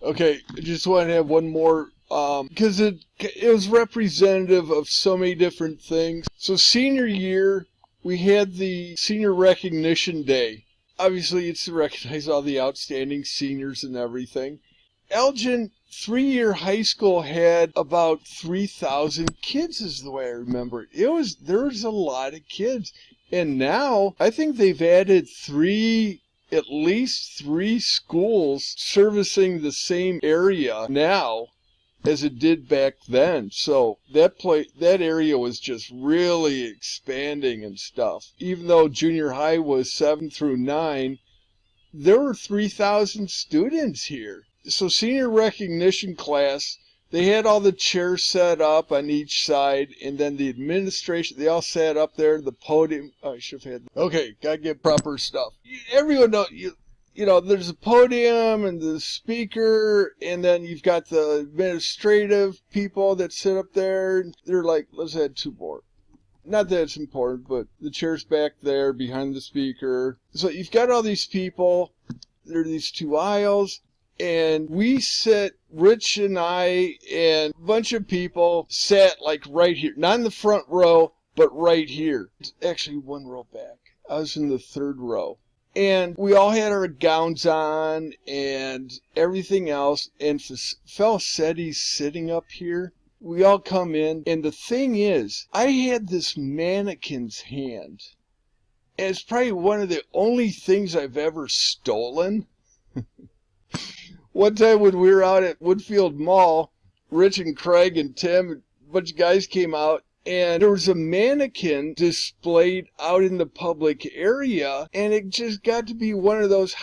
Okay, I just want to have one more, because it was representative of so many different things. So senior year, we had the Senior Recognition Day. Obviously, it's to recognize all the outstanding seniors and everything. Elgin, 3-year high school had about 3,000 kids is the way I remember it. There was a lot of kids. And now, I think they've added at least three schools servicing the same area now as it did back then. So that area was just really expanding and stuff. Even though junior high was 7 through 9, there were 3,000 students here. So senior recognition class, they had all the chairs set up on each side, and then the administration, they all sat up there, the podium. Oh, I should have had. Okay, gotta get proper stuff. Everyone knows, you know, there's a podium and the speaker, and then you've got the administrative people that sit up there. They're like, let's add 2 more. Not that it's important, but the chair's back there behind the speaker. So you've got all these people. There are these 2 aisles. And we sat, Rich and I and a bunch of people sat like right here. Not in the front row, but right here. Actually, 1 row back. I was in the 3rd row. And we all had our gowns on and everything else. And Felisetti's sitting up here. We all come in. And the thing is, I had this mannequin's hand. And it's probably one of the only things I've ever stolen. One time when we were out at Woodfield Mall, Rich and Craig and Tim, a bunch of guys came out, and there was a mannequin displayed out in the public area, and it just got to be one of those,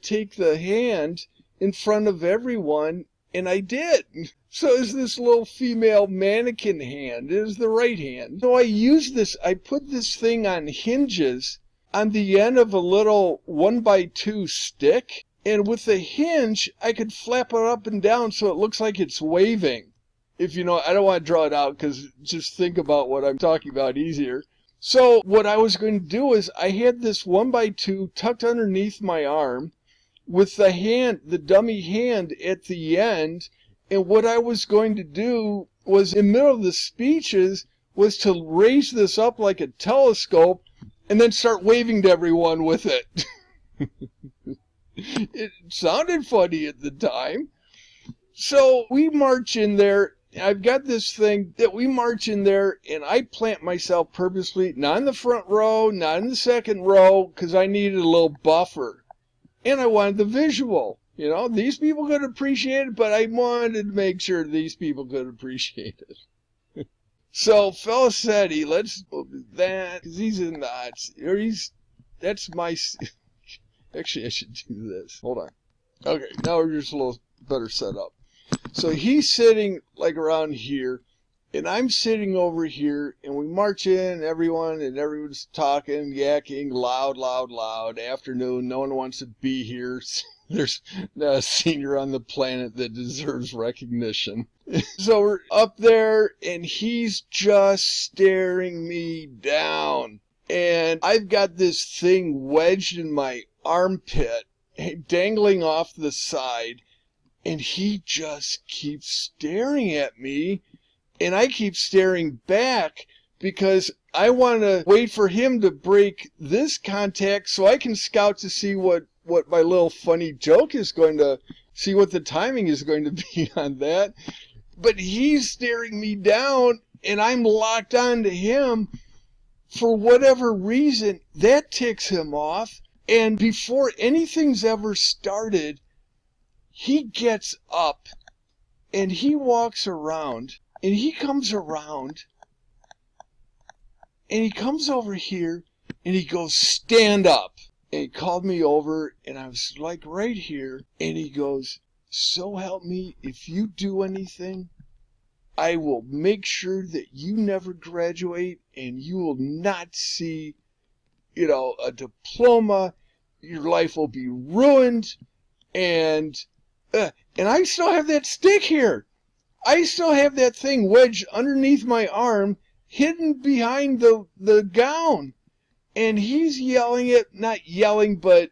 take the hand in front of everyone, and I did. So it's this little female mannequin hand. It was the right hand. So I put this thing on hinges on the end of a little 1x2 stick. And with the hinge, I could flap it up and down so it looks like it's waving. If you know, I don't want to draw it out because just think about what I'm talking about easier. So what I was going to do is I had this 1x2 tucked underneath my arm with the dummy hand at the end. And what I was going to do was in the middle of the speeches was to raise this up like a telescope and then start waving to everyone with it. It sounded funny at the time. So we march in there. I've got this thing that we march in there, and I plant myself purposely, not in the front row, not in the 2nd row, because I needed a little buffer. And I wanted the visual. You know, these people could appreciate it, but I wanted to make sure these people could appreciate it. So Felisetti, let's do that, because he's in the, that's my... Actually, I should do this. Hold on. Okay, now we're just a little better set up. So he's sitting like around here, and I'm sitting over here, and we march in, everyone's talking, yakking, loud. Afternoon, no one wants to be here. There's not a senior on the planet that deserves recognition. So we're up there, and he's just staring me down. And I've got this thing wedged in my armpit, dangling off the side, and he just keeps staring at me, and I keep staring back because I want to wait for him to break this contact so I can scout to see what my little funny joke is going to, see what the timing is going to be on that. But he's staring me down, and I'm locked onto him. For whatever reason, that ticks him off. And before anything's ever started, he gets up and he walks around and he comes around and he comes over here and he goes, stand up. And he called me over and I was like right here. And he goes, so help me, if you do anything, I will make sure that you never graduate and you will not see, a diploma. Your life will be ruined. And I still have that stick here. I still have that thing wedged underneath my arm, hidden behind the gown. And he's yelling it, not yelling, but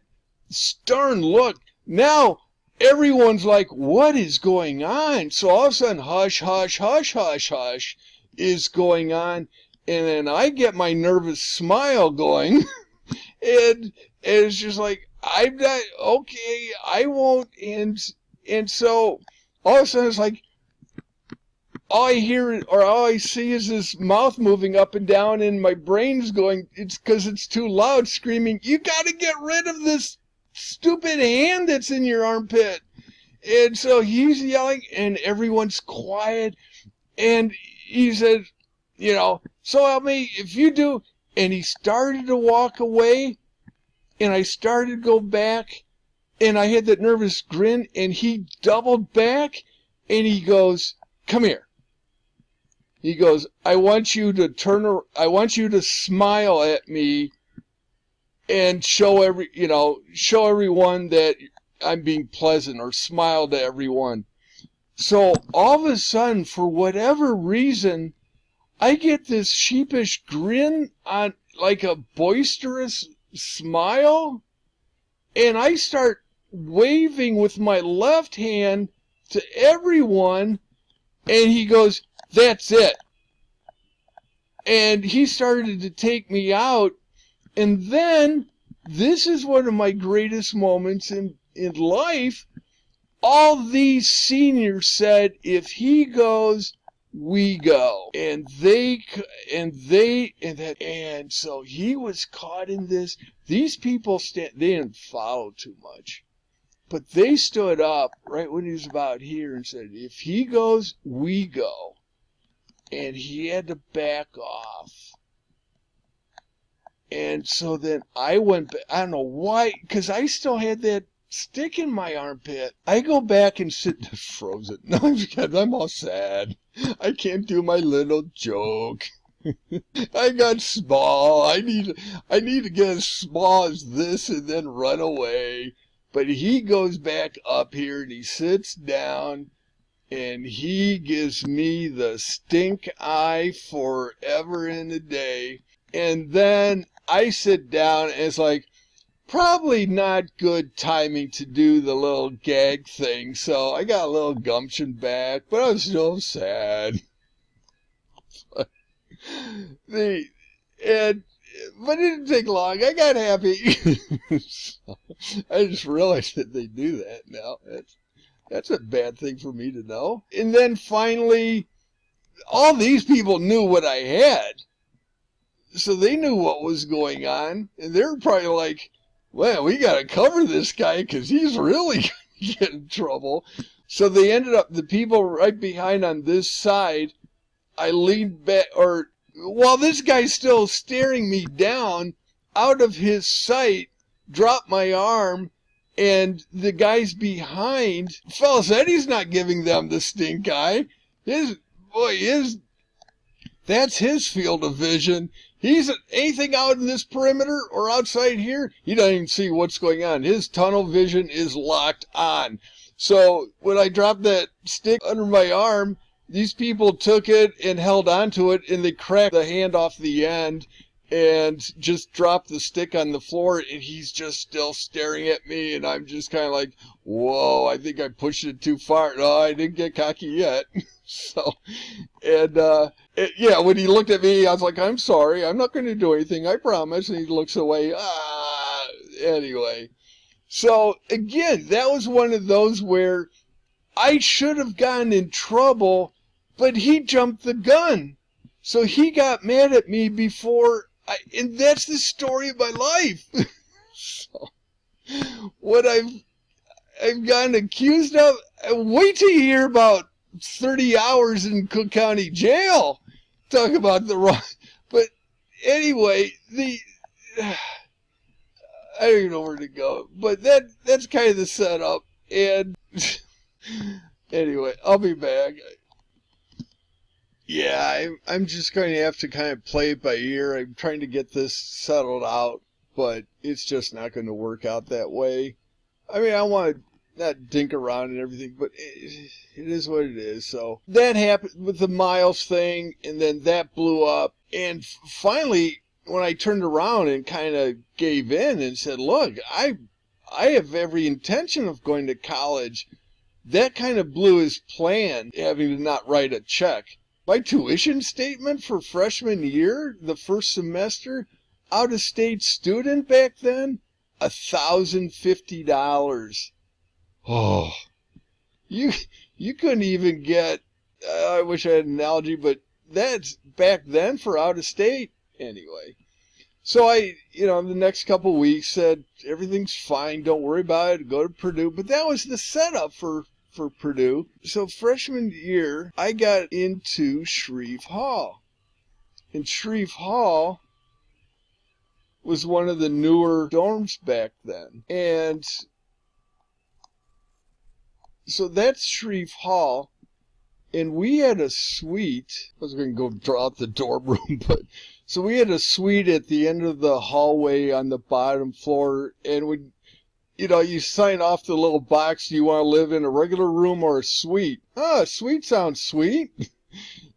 stern look. Now, everyone's like, what is going on? So all of a sudden, hush, hush, hush, hush, hush is going on. And then I get my nervous smile going. And it's just like, I'm not, okay, I won't. And so all of a sudden it's like, all I hear or all I see is this mouth moving up and down, and my brain's going, it's because it's too loud, screaming, you got to get rid of this stupid hand that's in your armpit. And so he's yelling, and everyone's quiet. And he said, you know, so help me, if you do. And he started to walk away, and I started to go back, and I had that nervous grin, and he doubled back, and he goes, come here. He goes, I want you to smile at me and show everyone that I'm being pleasant, or smile to everyone. So all of a sudden, for whatever reason, I get this sheepish grin on, like a boisterous smile, and I start waving with my left hand to everyone, and he goes, that's it. And he started to take me out. And then, this is one of my greatest moments in life. All these seniors said, if he goes, we go. And so he was caught in this. These people, they didn't follow too much. But they stood up right when he was about here and said, if he goes, we go. And he had to back off. And so then I went back. I don't know why, because I still had that stick in my armpit. I go back and sit frozen. No, I'm all sad. I can't do my little joke. I got small. I need to get as small as this and then run away. But he goes back up here and he sits down. And he gives me the stink eye forever and a day. And then I sit down, and it's like, probably not good timing to do the little gag thing. So I got a little gumption back, but I was still sad. But it didn't take long. I got happy. So I just realized that they do that now. That's a bad thing for me to know. And then finally, all these people knew what I had. So they knew what was going on. And they were probably like, well, we got to cover this guy because he's really going to get in trouble. So they ended up, the people right behind on this side, I leaned back, or while this guy's still staring me down, out of his sight, dropped my arm. And the guys behind, fellas said he's not giving them the stink eye. That's his field of vision. Anything out in this perimeter or outside here, he doesn't even see what's going on. His tunnel vision is locked on. So when I dropped that stick under my arm, these people took it and held onto it, and they cracked the hand off the end. And just dropped the stick on the floor, and he's just still staring at me, and I'm just kind of like, whoa, I think I pushed it too far. No, I didn't get cocky yet. So, and, yeah, when he looked at me, I was like, I'm sorry, I'm not going to do anything, I promise. And he looks away. Anyway. So, again, that was one of those where I should have gotten in trouble, but he jumped the gun. So he got mad at me before, and that's the story of my life. So, what I've gotten accused of, wait till you hear about 30 hours in Cook County Jail. Talk about the wrong, but anyway, I don't even know where to go, but that's kind of the setup, and anyway, I'll be back. Yeah, I'm just going to have to kind of play it by ear. I'm trying to get this settled out, but it's just not going to work out that way. I mean, I want to not dink around and everything, but it is what it is. So that happened with the Miles thing, and then that blew up. And finally, when I turned around and kind of gave in and said, look, I have every intention of going to college. That kind of blew his plan, having to not write a check. My tuition statement for freshman year, the first semester, out-of-state student back then, $1,050. Oh, you couldn't even get, I wish I had an analogy, but that's back then for out-of-state. Anyway, so I, the next couple weeks said, everything's fine, don't worry about it, go to Purdue. But that was the setup for Purdue. So freshman year, I got into Shreve Hall. And Shreve Hall was one of the newer dorms back then. And so that's Shreve Hall. And we had a suite. I was going to go draw out the dorm room, but so we had a suite at the end of the hallway on the bottom floor. And when you sign off the little box, do you want to live in a regular room or a suite? A suite sounds sweet.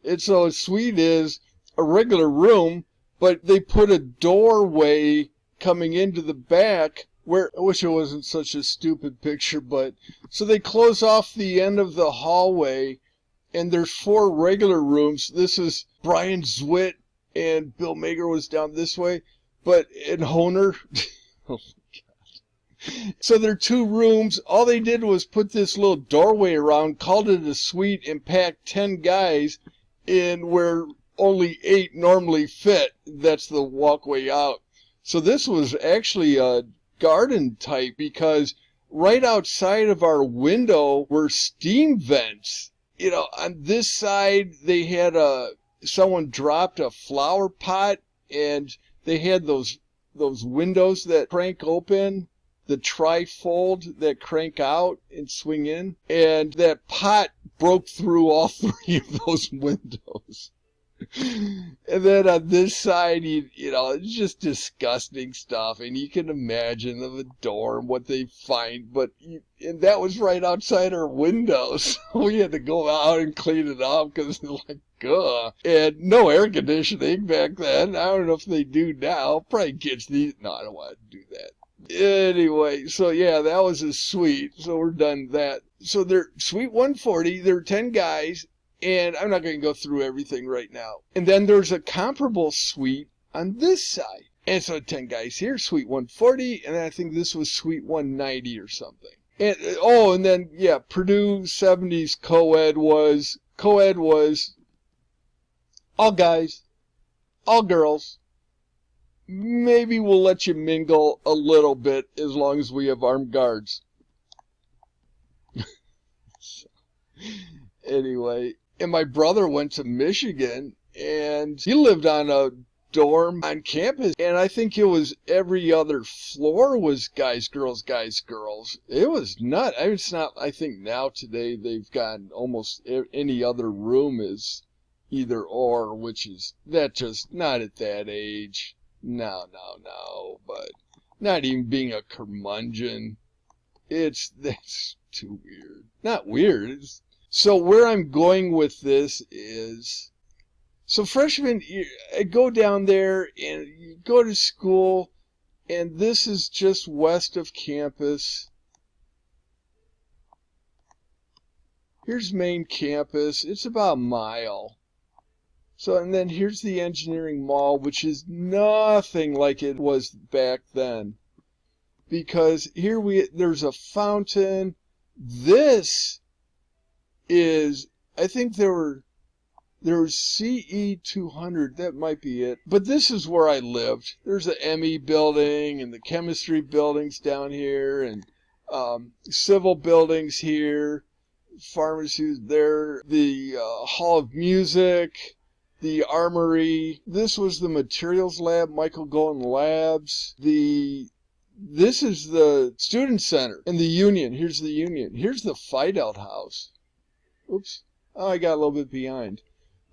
And so a suite is a regular room, but they put a doorway coming into the back where, I wish it wasn't such a stupid picture, but so they close off the end of the hallway, and there's 4 regular rooms. This is Brian Zwitt, and Bill Mager was down this way, and Honer. Oh, so there are 2 rooms. All they did was put this little doorway around, called it a suite, and packed 10 guys in where only 8 normally fit. That's the walkway out. So this was actually a garden type, because right outside of our window were steam vents. On this side, they had someone dropped a flower pot, and they had those windows that crank open, the trifold that crank out and swing in, and that pot broke through all 3 of those windows. And then on this side, it's just disgusting stuff, and you can imagine the dorm, what they find, and that was right outside our windows. So we had to go out and clean it up, because ugh. And no air conditioning back then. I don't know if they do now. Probably gets these. No, I don't want to do that. Anyway, so yeah, that was a suite. So we're done with that. So they're suite 140. There are 10 guys, and I'm not going to go through everything right now. And then there's a comparable suite on this side. And so 10 guys here, suite 140, and I think this was suite 190 or something. And then yeah, Purdue 70s co-ed was all guys, all girls. Maybe we'll let you mingle a little bit as long as we have armed guards. Anyway, and my brother went to Michigan, and he lived on a dorm on campus, and I think it was every other floor was guys, girls, guys, girls. It was nuts. I mean, it's not, I think now today they've gotten almost any other room is either or, which is, that just not at that age. No, but not even being a curmudgeon. That's too weird. Not weird. So where I'm going with this is, so freshman year, I go down there and you go to school, and this is just west of campus. Here's main campus. It's about a mile. So, and then here's the engineering mall, which is nothing like it was back then. Because here there's a fountain. This is, I think there was CE 200, that might be it. But this is where I lived. There's the ME building and the chemistry buildings down here, and civil buildings here, pharmacies there, the Hall of Music, the Armory. This was the materials lab, Michael Golden Labs. This is the student center and the union. Here's the union. Here's the Fideout House. Oops. Oh, I got a little bit behind.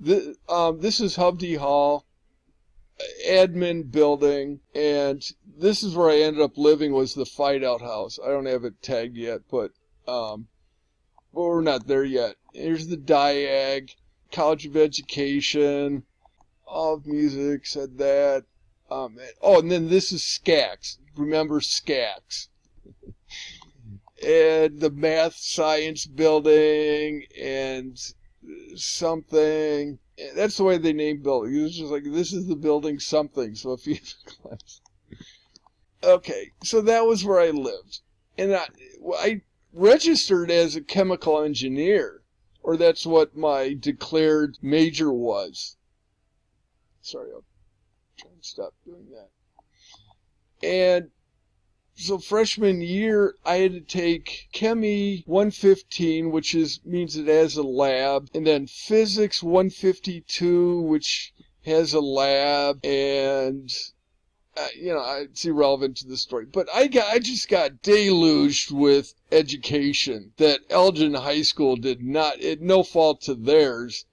This is Hovde Hall, admin building, and this is where I ended up living, was the Fideout House. I don't have it tagged yet, but we're not there yet. Here's the Diag, College of Education, All of Music, said that. And then this is SCAX. Remember SCAX. and the math science building and something. That's the way they named buildings. It was just like, this is the building something. So if you have a class. Okay, so that was where I lived. And I registered as a chemical engineer, or that's what my declared major was. Sorry, I'll try and stop doing that. And so freshman year, I had to take Chemi 115, which means it has a lab, and then Physics 152, which has a lab, and it's irrelevant to the story. But I just got deluged with education that Elgin High School did not, no fault to theirs,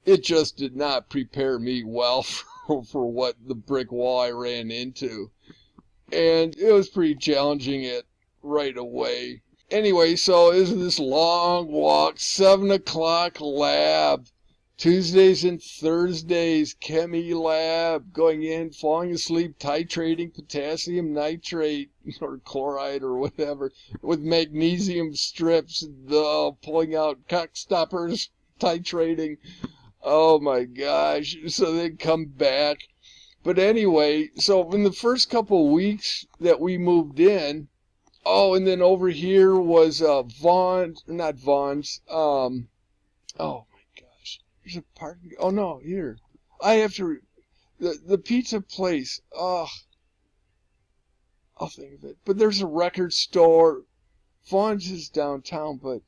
it just did not prepare me well for what the brick wall I ran into. And it was pretty challenging it right away. Anyway, so it was this long walk, 7 o'clock lab, Tuesdays and Thursdays, Chemi lab, going in, falling asleep, titrating potassium nitrate or chloride or whatever with magnesium strips, pulling out cock stoppers, titrating. Oh my gosh. So they'd come back. But anyway, so in the first couple of weeks that we moved in, and then over here was not Vaughn's, there's a parking. Oh no, here. I have to. The pizza place. I'll think of it. But there's a record store. Vaughn's is downtown, but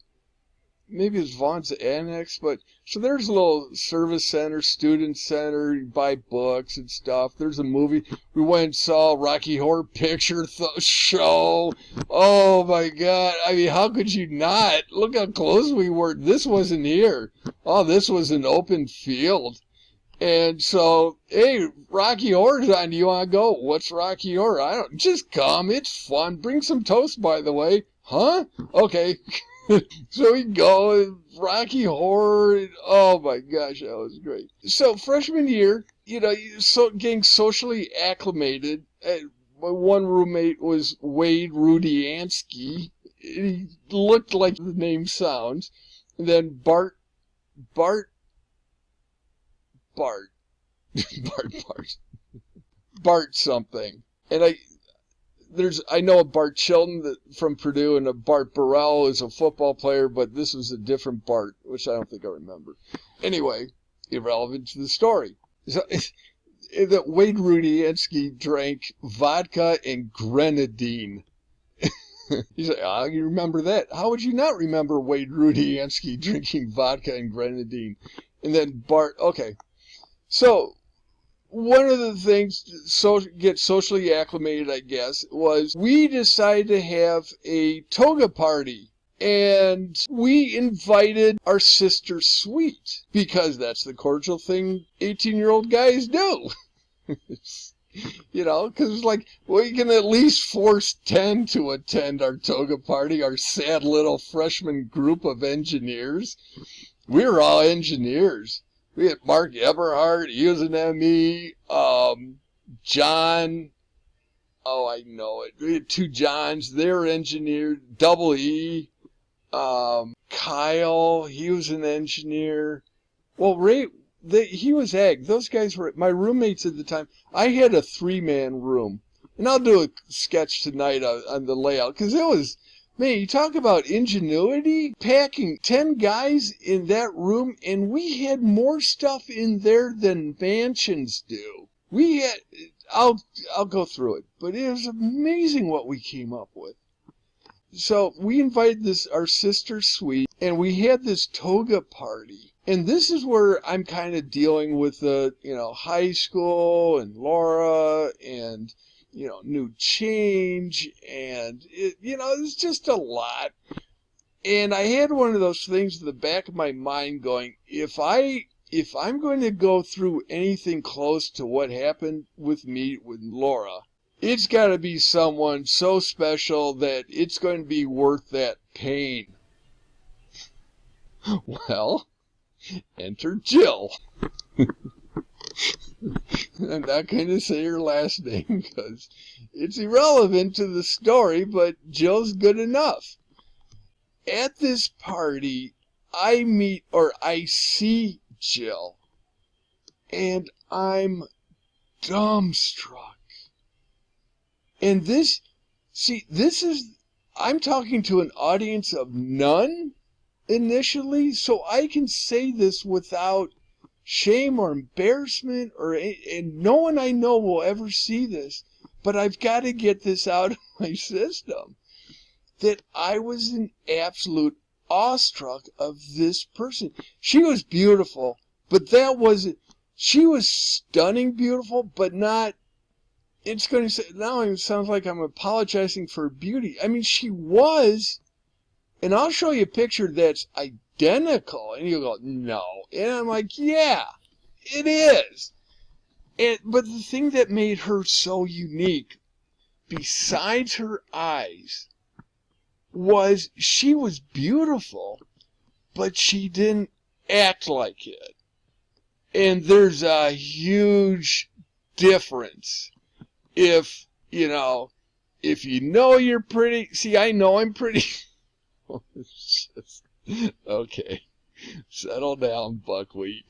maybe it's Vaughn's Annex. But so there's a little service center, student center. You buy books and stuff. There's a movie. We went and saw Rocky Horror Picture Show. Oh my God! I mean, how could you not? Look how close we were. This wasn't here. Oh, this was an open field. And so, hey, Rocky Horror's on. Do you want to go? What's Rocky Horror? Just come. It's fun. Bring some toast, by the way. Huh? Okay. So we go, Rocky Horror. Oh my gosh, that was great. So freshman year, getting socially acclimated. My one roommate was Wade Rudiansky. He looked like the name sounds. And then Bart something. And I know a Bart Chilton from Purdue, and a Bart Burrell is a football player, but this was a different Bart, which I don't think I remember. Anyway, irrelevant to the story. So, that Wade Rudiansky drank vodka and grenadine. He's like, you remember that? How would you not remember Wade Rudiansky drinking vodka and grenadine? And then Bart, okay. So, one of the things to get socially acclimated, I guess, was we decided to have a toga party. And we invited our sister Sweet, because that's the cordial thing 18-year-old guys do. Because it's like, we can at least force 10 to attend our toga party, our sad little freshman group of engineers. We were all engineers. We had Mark Eberhardt, he was an ME, John, I know it. We had 2 Johns, they were engineers, Double E, Kyle, he was an engineer. Well, Ray, he was ag. Those guys were my roommates at the time. I had a 3-man room. And I'll do a sketch tonight on the layout, because it was, man, you talk about ingenuity, packing 10 guys in that room, and we had more stuff in there than mansions do. We had, I'll go through it, but it was amazing what we came up with. So we invited our sister Sweet, and we had this toga party. And this is where I'm kind of dealing with the, high school and Laura and, new change, and, it's just a lot. And I had one of those things in the back of my mind going, if I'm going to go through anything close to what happened with me with Laura, it's got to be someone so special that it's going to be worth that pain. Well, enter Jill. I'm not going to say her last name because it's irrelevant to the story, but Jill's good enough. at this party, I see Jill, and I'm dumbstruck. And I'm talking to an audience of none initially, so I can say this without shame or embarrassment, and no one I know will ever see this, but I've got to get this out of my system, that I was in absolute awestruck of this person. She was beautiful, but she was stunning beautiful, but not, it's going to say, now it sounds like I'm apologizing for beauty. I mean, she was, and I'll show you a picture that's identical, and you'll go, no. And I'm like, yeah, it is. But the thing that made her so unique, besides her eyes, was she was beautiful, but she didn't act like it. And there's a huge difference. If you know you're pretty, see, I know I'm pretty. Okay, settle down, buckwheat.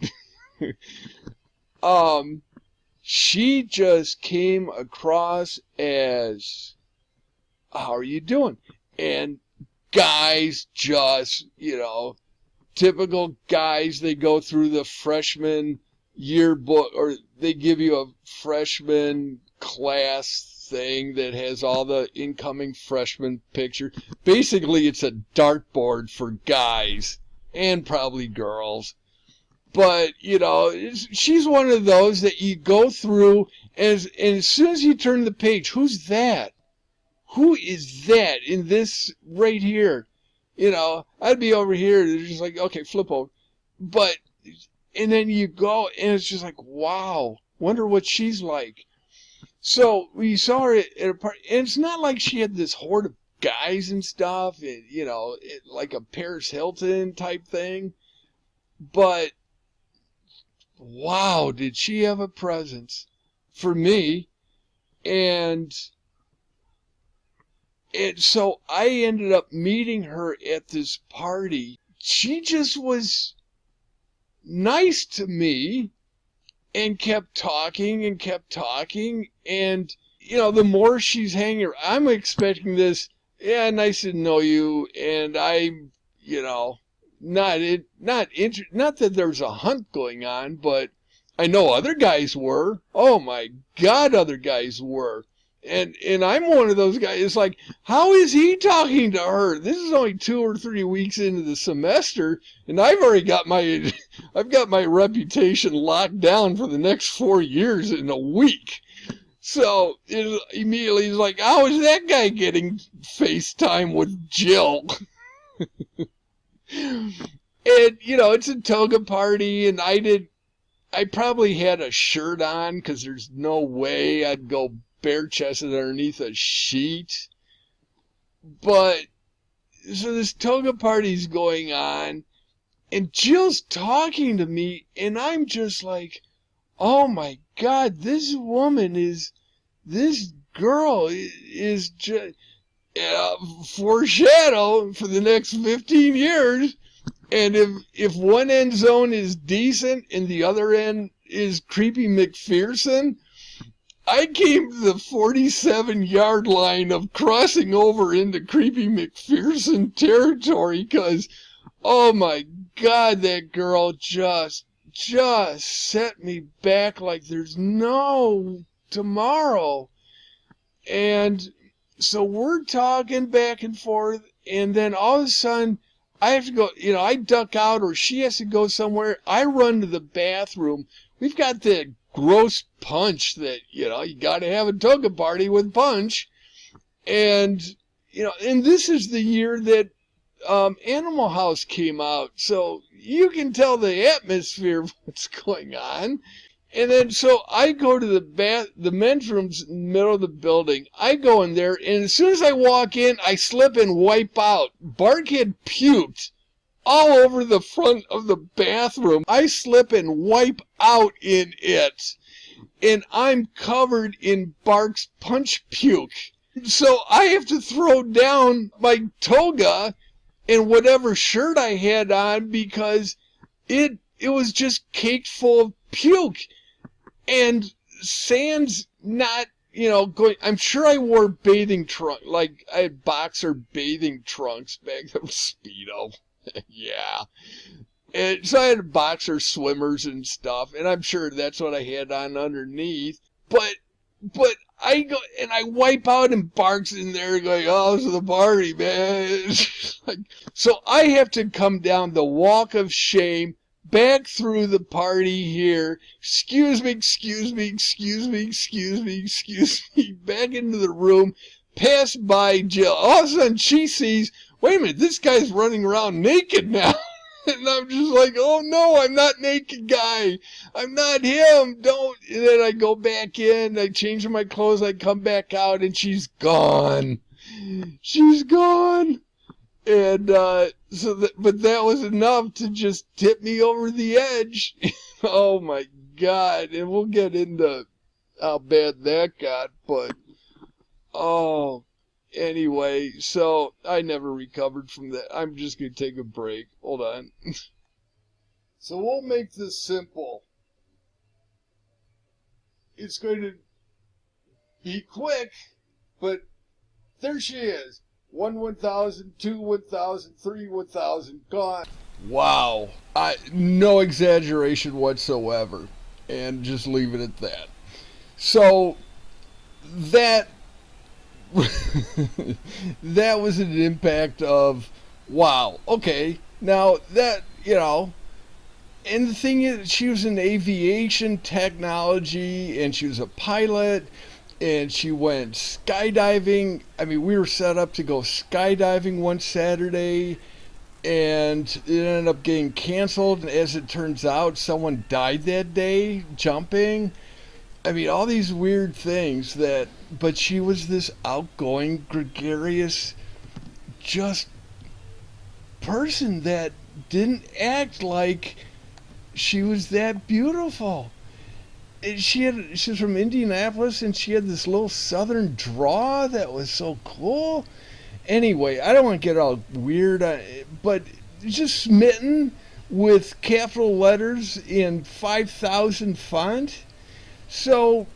She just came across as, how are you doing? And guys just, typical guys, they go through the freshman yearbook, or they give you a freshman class thing that has all the incoming freshman picture. Basically, it's a dartboard for guys and probably girls. But, she's one of those that you go through, and as soon as you turn the page, who's that? Who is that in this right here? I'd be over here, they're just like, okay, flip over. But, and then you go, and it's just like, wow, wonder what she's like. So we saw her at a party, and it's not like she had this horde of guys and stuff, and, like a Paris Hilton type thing. But, wow, did she have a presence for me. And so I ended up meeting her at this party. She just was nice to me and kept talking. And, the more she's hanging around, I'm expecting this, yeah, nice to know you. And I'm, not that there's a hunt going on, but I know other guys were. Oh my God, other guys were. And I'm one of those guys. It's like, how is he talking to her? This is only 2 or 3 weeks into the semester, and I've already got my reputation locked down for the next 4 years in a week. So immediately he's like, how is that guy getting FaceTime with Jill? And it's a toga party, and I probably had a shirt on, because there's no way I'd go bare-chested underneath a sheet. But so this toga party's going on, and Jill's talking to me, and I'm just like, oh my God, this girl is just foreshadow for the next 15 years. And if one end zone is decent and the other end is creepy McPherson, I came to the 47-yard line of crossing over into creepy McPherson territory, because, oh my God, that girl just set me back like there's no tomorrow. And so we're talking back and forth, and then all of a sudden, I have to go, I duck out, or she has to go somewhere. I run to the bathroom. We've got the gross punch that, you got to have a toga party with punch. And, and this is the year that Animal House came out. So you can tell the atmosphere of what's going on. And then so I go to the men's room's in the middle of the building. I go in there, and as soon as I walk in, I slip and wipe out. Bark had puked all over the front of the bathroom. I slip and wipe out in it, and I'm covered in Bark's punch puke. So I have to throw down my toga and whatever shirt I had on, because it was just caked full of puke. And sans not, going, I'm sure I wore bathing trunk, like I had boxer bathing trunks back then, Speedo. Yeah. And so I had boxer swimmers and stuff, and I'm sure that's what I had on underneath. But I go, and I wipe out, and Bark's in there going, oh, this is the party, man. Like, so I have to come down the walk of shame, back through the party here, excuse me, back into the room, pass by Jill. All of a sudden she sees, wait a minute, this guy's running around naked now. And I'm just like, oh no, I'm not naked guy. I'm not him. Don't. And then I go back in, I change my clothes, I come back out, and she's gone. She's gone. And but that was enough to just tip me over the edge. Oh my God. And we'll get into how bad that got, but anyway, so I never recovered from that. I'm just going to take a break. Hold on. So we'll make this simple. It's going to be quick, but there she is. 1,000, 2, 1,000, 3, 1,000, gone. Wow. No exaggeration whatsoever. And just leave it at that. So, that that was an impact of, wow, okay, now that, and the thing is, she was in aviation technology, and she was a pilot, and she went skydiving. I mean, we were set up to go skydiving one Saturday, and it ended up getting canceled, and as it turns out, someone died that day jumping. I mean, all these weird things but she was this outgoing, gregarious, just person that didn't act like she was that beautiful. She was from Indianapolis, and she had this little southern draw that was so cool. Anyway, I don't want to get all weird, but just smitten with capital letters in 5,000 font. So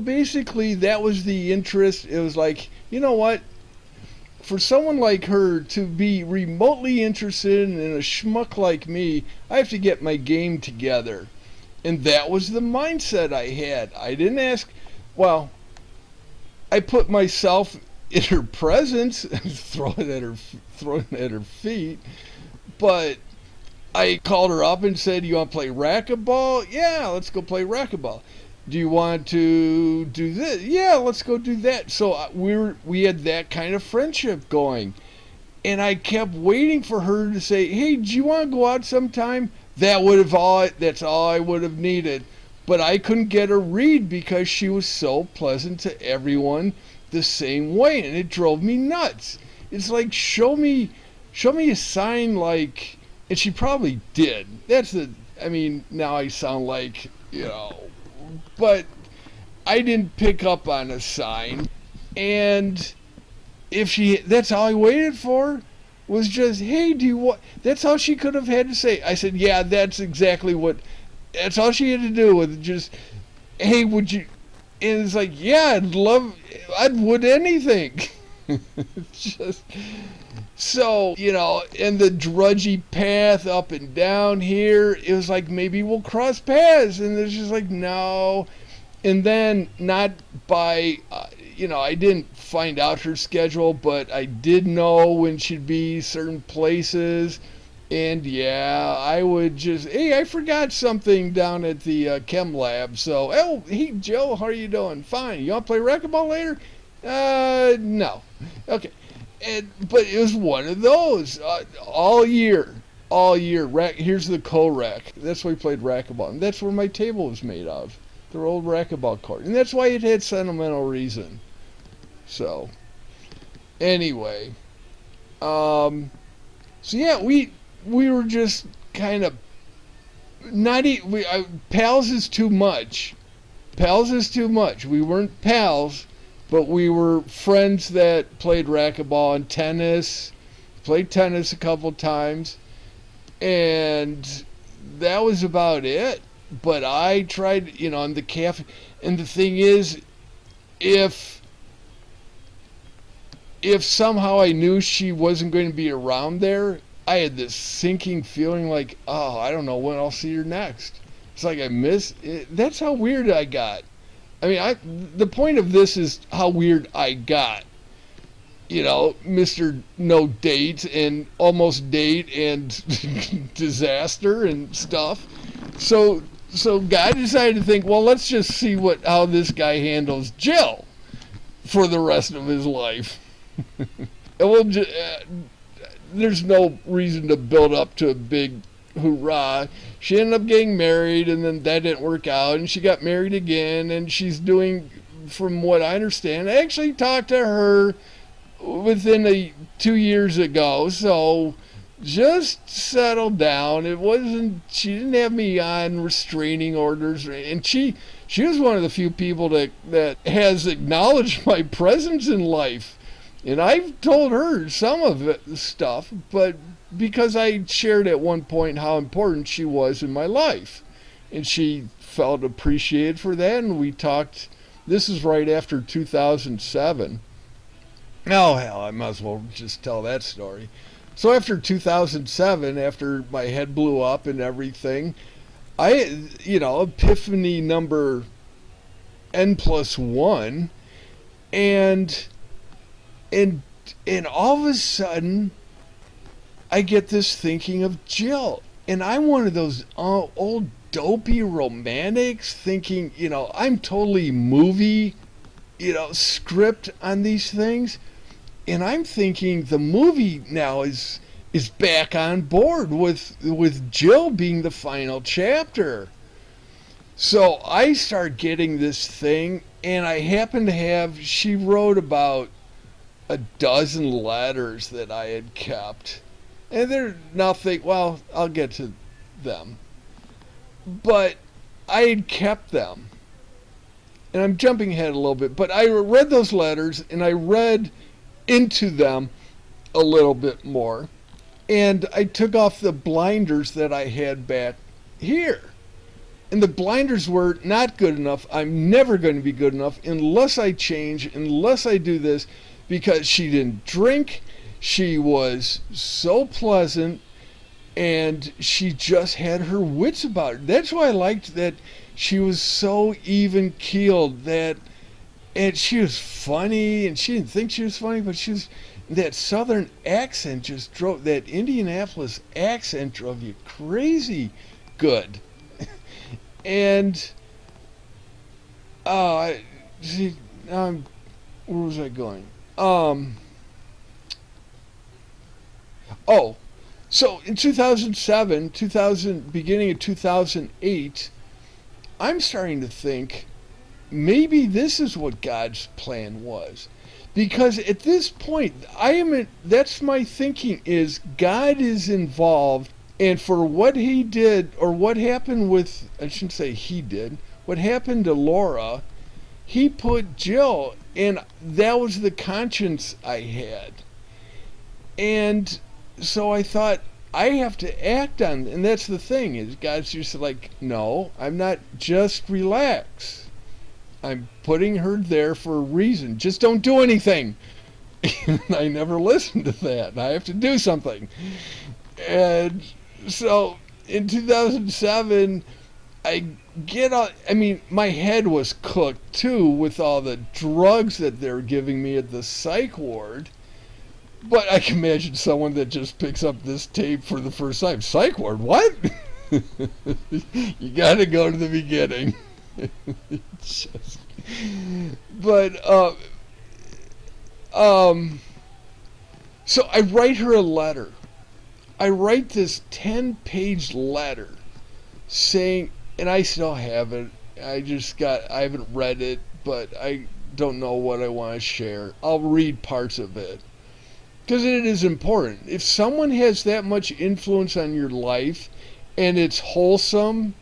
basically that was the interest. It was like, you know what? For someone like her to be remotely interested in a schmuck like me, I have to get my game together. And that was the mindset I had. I didn't ask, well, I put myself in her presence, throwing at her feet, but I called her up and said, you want to play racquetball? Yeah, let's go play racquetball. Do you want to do this? Yeah, let's go do that. So we had that kind of friendship going. And I kept waiting for her to say, hey, do you want to go out sometime? That's all I would have needed. But I couldn't get a read because she was so pleasant to everyone the same way. And it drove me nuts. It's like, show me a sign like, and she probably did. Now I sound like, but I didn't pick up on a sign. And that's all I waited for was just, hey, do you want, that's all she could have had to say. I said, yeah, that's all she had to do with just, hey, would you, and it's like, yeah, I would anything. Just, so, and the drudgy path up and down here, it was like, maybe we'll cross paths. And it's just like, no. And then not by, I didn't find out her schedule, but I did know when she'd be certain places. And yeah, I would just, hey, I forgot something down at the chem lab. So, oh, hey, Joe, how are you doing? Fine. You want to play racquetball later? No. Okay. But it was one of those all year. Here's the co-rack. That's where we played racquetball. And that's where my table was made of. The old racquetball court. And that's why it had sentimental reason. So, anyway. So yeah, we were just kind of pals is too much. Pals is too much. We weren't pals, but we were friends that played racquetball and tennis, played tennis a couple times, and that was about it. But I tried, on the cafe. And the thing is, if somehow I knew she wasn't going to be around there, I had this sinking feeling like, oh, I don't know when I'll see her next. It's like I miss it. That's how weird I got. I mean, the point of this is how weird I got. Mr. No Date and almost date and disaster and stuff. So God decided to think, well, let's just see how this guy handles Jill for the rest of his life. And there's no reason to build up to a big hoorah. She ended up getting married, and then that didn't work out, and she got married again, and she's doing, from what I understand, I actually talked to her within 2 years ago, so just settle down. She didn't have me on restraining orders, and she was one of the few people that has acknowledged my presence in life. And I've told her some of the stuff, but because I shared at one point how important she was in my life. And she felt appreciated for that, and we talked. This is right after 2007. Oh, hell, I might as well just tell that story. So after 2007, after my head blew up and everything, epiphany number N+1, and all of a sudden, I get this thinking of Jill. And I'm one of those old dopey romantics thinking, I'm totally movie, script on these things. And I'm thinking the movie now is back on board with Jill being the final chapter. So I start getting this thing, and I happen to have, she wrote about a dozen letters that I had kept. And they're nothing, well, I'll get to them. But I had kept them. And I'm jumping ahead a little bit, but I read those letters, and I read into them a little bit more. And I took off the blinders that I had back here. And the blinders were not good enough. I'm never going to be good enough unless I change, unless I do this. Because she didn't drink, she was so pleasant, and she just had her wits about her. That's why I liked that she was so even-keeled, and she was funny, and she didn't think she was funny, but that southern accent just drove, that Indianapolis accent drove you crazy good. And, where was I going? So in 2007, beginning of 2008, I'm starting to think maybe this is what God's plan was. Because at this point, that's my thinking, is God is involved, and for what he did, or what happened with, I shouldn't say he did, what happened to Laura, he put Jill, and that was the conscience I had. And so I thought, I have to act on, and that's the thing, is God's just like, no, I'm not, just relax. I'm putting her there for a reason. Just don't do anything. And I never listened to that, and I have to do something. And so in 2007, my head was cooked too with all the drugs that they were giving me at the psych ward. But I can imagine someone that just picks up this tape for the first time. Psych ward, what? You gotta go to the beginning. So I write her a letter. I write this 10-page letter saying, and I still have it. I haven't read it, but I don't know what I want to share. I'll read parts of it. Because it is important. If someone has that much influence on your life, and it's wholesome,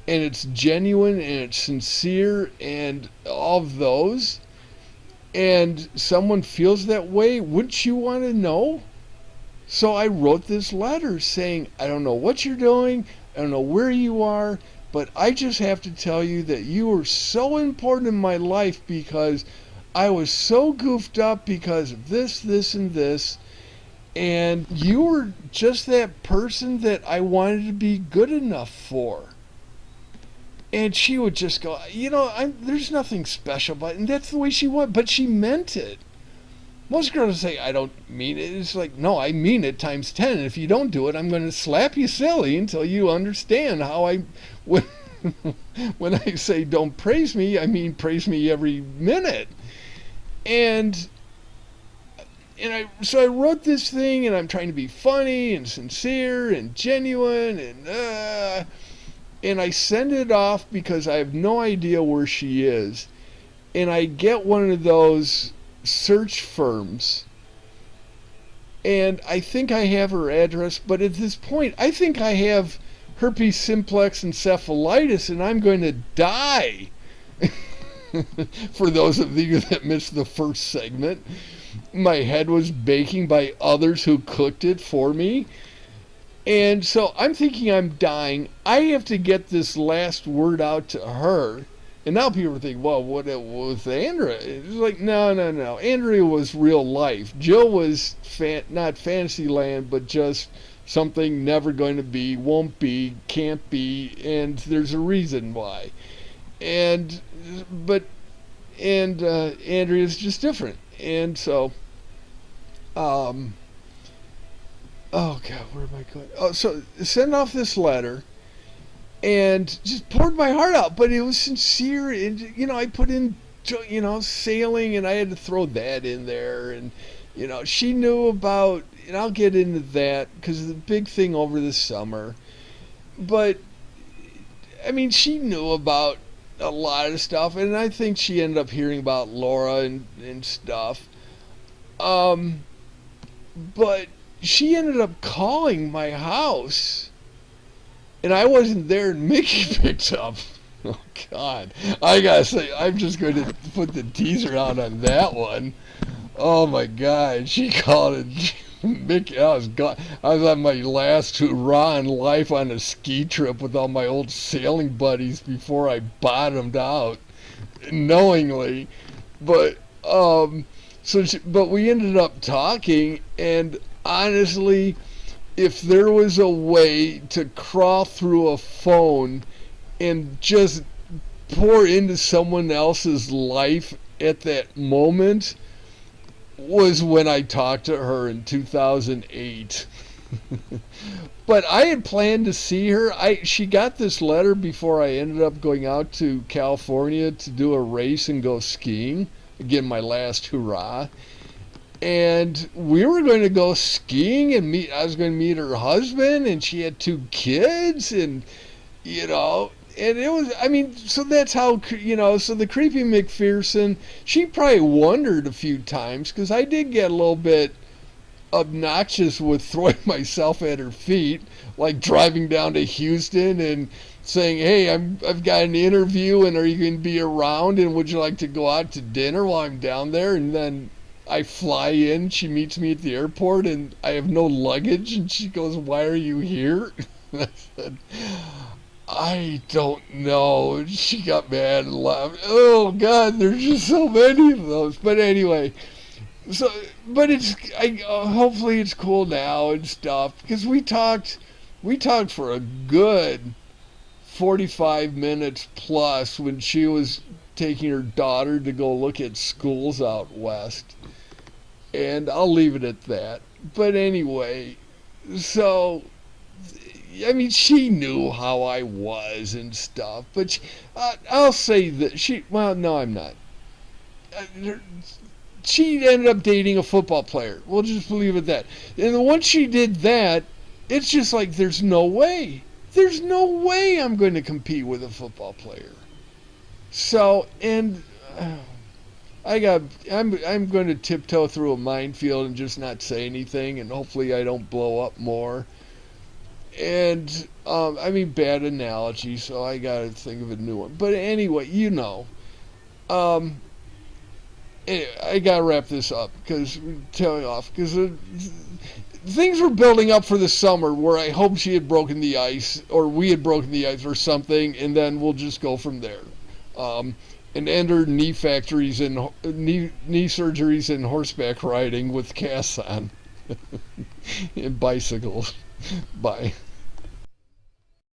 and it's genuine, and it's sincere, and all of those, and someone feels that way, wouldn't you want to know? So I wrote this letter saying, I don't know what you're doing, I don't know where you are, but I just have to tell you that you were so important in my life because I was so goofed up because of this, this, and this. And you were just that person that I wanted to be good enough for. And she would just go, there's nothing special about it. And that's the way she was. But she meant it. Most girls say, I don't mean it. It's like, no, I mean it times 10. And if you don't do it, I'm going to slap you silly until you understand how when, when I say don't praise me, I mean praise me every minute. So I wrote this thing, and I'm trying to be funny and sincere and genuine, and I send it off because I have no idea where she is. And I get one of those search firms, and I think I have her address, but at this point, I think I have herpes simplex encephalitis, and I'm going to die. For those of you that missed the first segment, my head was baking by others who cooked it for me. And so I'm thinking I'm dying. I have to get this last word out to her. And now people think, well, what with Andrea? It's like, no. Andrea was real life. Jill was not fantasy land, but just something never going to be, won't be, can't be, and there's a reason why. Andrea's just different. And so, oh God, where am I going? Oh, so send off this letter and just poured my heart out, but it was sincere. And, I put in, sailing, and I had to throw that in there. And, she knew about, and I'll get into that because the big thing over the summer, but I mean, she knew about a lot of stuff, and I think she ended up hearing about Laura and stuff. But she ended up calling my house, and I wasn't there, and Mickey picked up. Oh, God. I gotta say, I'm just going to put the teaser out on that one. Oh, my God. She called it. Mickey, I was on my last hurrah in life on a ski trip with all my old sailing buddies before I bottomed out, knowingly. But but we ended up talking, and honestly, if there was a way to crawl through a phone and just pour into someone else's life at that moment, was when I talked to her in 2008. But I had planned to see her. She got this letter before I ended up going out to California to do a race and go skiing. Again, my last hurrah. And we were going to go skiing and I was going to meet her husband, and she had 2 kids, and, and it was, so that's how, so the creepy McPherson, she probably wondered a few times, because I did get a little bit obnoxious with throwing myself at her feet, like driving down to Houston and saying, hey, I've got an interview, and are you going to be around, and would you like to go out to dinner while I'm down there? And then I fly in, she meets me at the airport, and I have no luggage, and she goes, why are you here? And I said, I don't know. She got mad and laughed. Oh, God, there's just so many of those. But anyway, but hopefully it's cool now and stuff, because we talked for a good 45 minutes plus when she was taking her daughter to go look at schools out west. And I'll leave it at that. But anyway, so she knew how I was and stuff, but I'll say that no, I'm not. She ended up dating a football player. We'll just leave it at that. And once she did that, it's just like, there's no way. There's no way I'm going to compete with a football player. So, and I'm going to tiptoe through a minefield and just not say anything, and hopefully I don't blow up more. And, bad analogy, so I gotta think of a new one. But anyway, anyway, I gotta wrap this up, because we're tailing off, because things were building up for the summer where I hoped she had broken the ice, or we had broken the ice or something, and then we'll just go from there. And enter knee factories and knee surgeries and horseback riding with casts on and bicycles. Bye.